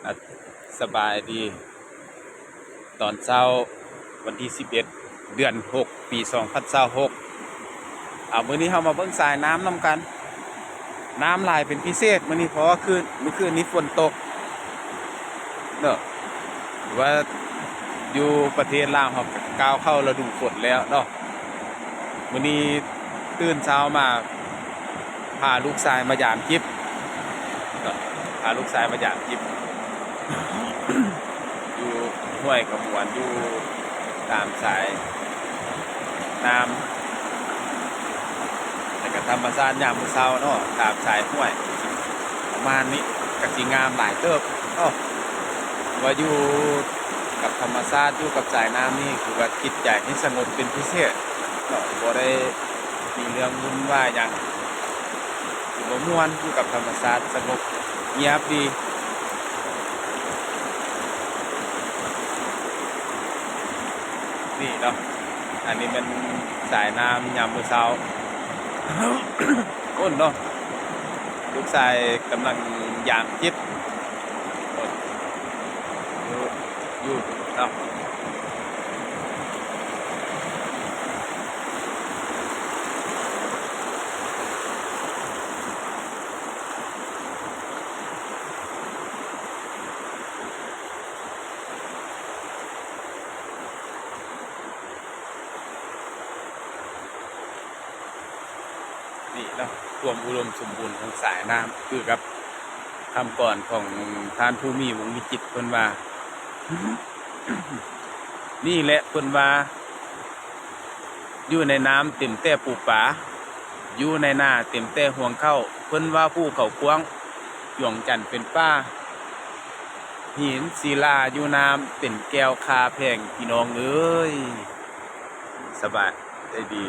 อ่ะสบายดีตอนเช้าวันที่11เดือน6ปี2026มื้อนี้เรามาเบิ่งสายน้ำนำกันน้ำหลายเป็นพิเศษมื้อนี้เพราะว่าเมื่อคืนนี้ฝนตกเนอะว่าอยู่ประเทศลาวเราก้าวเข้าฤดูฝนแล้วเนาะมื้อนี้ตื่นเช้ามาพาลูกชายมายามจิบเนาะพาลูกชายมายามจิบอยู่ห้วยกระมวลอยู่ตามสายน้ำแล้วก็ธรรมชาติยามมื้อเช้าเนาะตามสายห้วยประมาณนี้ก็สิงามหลายเติบเนาะว่าอยู่กับธรรมชาติอยู่กับสายน้ำนี่คือว่าจิตใจให้สงบเป็นพิเศษเนาะบ่ได้มีเรื่องวุ่นวายหยังสิบ่ม่วนอยู่กับธรรมชาติสงบเงียบดีนี่เนาะอันนี้มันสายน้ำยามมื้อเช้า อ้นเนาะลูกชายกำลังยามจิบอ้นอยู่เนาะนี่เนาะความอุดมสมบูรณ์ของสายน้ำคือกับคำก่อนของท่านผู้มีวงศ์วิจิตรเพิ่นว่า นี่แหละเพิ่นว่าอยู่ในน้ำเต็มแต่ปูปลาอยู่ในนาเต็มแต่ห่วงเข้าเพิ่นว่าผู้เขาควางหย่วงจันทร์เป็นป้าหินศิลาอยู่น้ำเป็นแก้วคาแพงพี่น้องเอ้ยสบายได้ดี